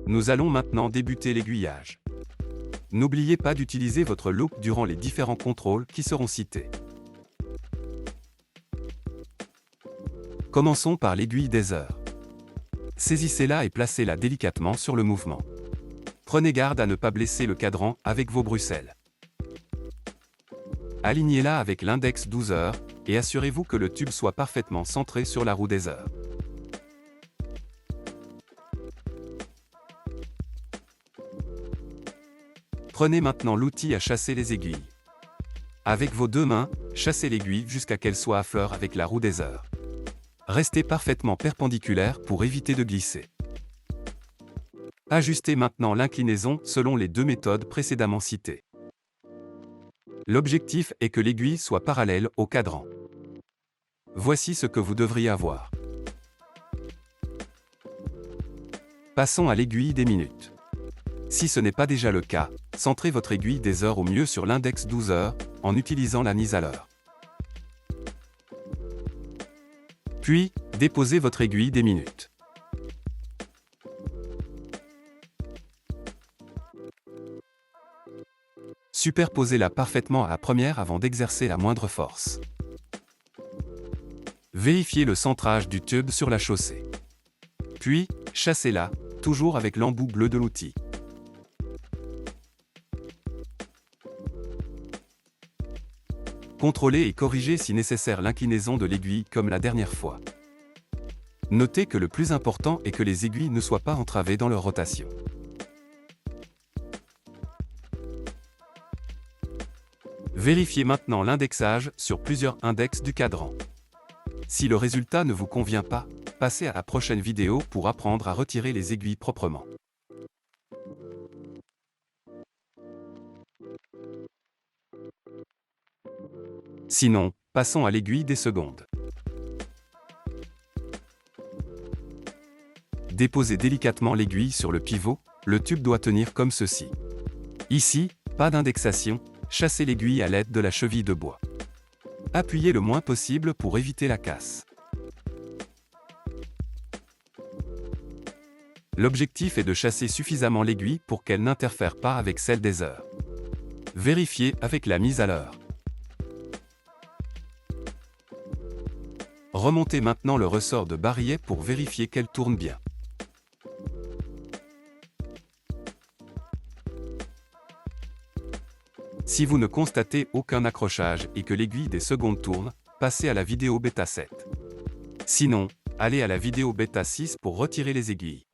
Nous allons maintenant débuter l'aiguillage. N'oubliez pas d'utiliser votre loupe durant les différents contrôles qui seront cités. Commençons par l'aiguille des heures. Saisissez-la et placez-la délicatement sur le mouvement. Prenez garde à ne pas blesser le cadran avec vos bruxelles. Alignez-la avec l'index 12 heures et assurez-vous que le tube soit parfaitement centré sur la roue des heures. Prenez maintenant l'outil à chasser les aiguilles. Avec vos deux mains, chassez l'aiguille jusqu'à qu'elle soit à fleur avec la roue des heures. Restez parfaitement perpendiculaire pour éviter de glisser. Ajustez maintenant l'inclinaison selon les deux méthodes précédemment citées. L'objectif est que l'aiguille soit parallèle au cadran. Voici ce que vous devriez avoir. Passons à l'aiguille des minutes. Si ce n'est pas déjà le cas, centrez votre aiguille des heures au mieux sur l'index 12 heures, en utilisant la mise à l'heure. Puis, déposez votre aiguille des minutes. Superposez-la parfaitement à la première avant d'exercer la moindre force. Vérifiez le centrage du tube sur la chaussée. Puis, chassez-la, toujours avec l'embout bleu de l'outil. Contrôlez et corrigez si nécessaire l'inclinaison de l'aiguille comme la dernière fois. Notez que le plus important est que les aiguilles ne soient pas entravées dans leur rotation. Vérifiez maintenant l'indexage sur plusieurs index du cadran. Si le résultat ne vous convient pas, passez à la prochaine vidéo pour apprendre à retirer les aiguilles proprement. Sinon, passons à l'aiguille des secondes. Déposez délicatement l'aiguille sur le pivot, le tube doit tenir comme ceci. Ici, pas d'indexation, chassez l'aiguille à l'aide de la cheville de bois. Appuyez le moins possible pour éviter la casse. L'objectif est de chasser suffisamment l'aiguille pour qu'elle n'interfère pas avec celle des heures. Vérifiez avec la mise à l'heure. Remontez maintenant le ressort de barillet pour vérifier qu'elle tourne bien. Si vous ne constatez aucun accrochage et que l'aiguille des secondes tourne, passez à la vidéo bêta 7. Sinon, allez à la vidéo bêta 6 pour retirer les aiguilles.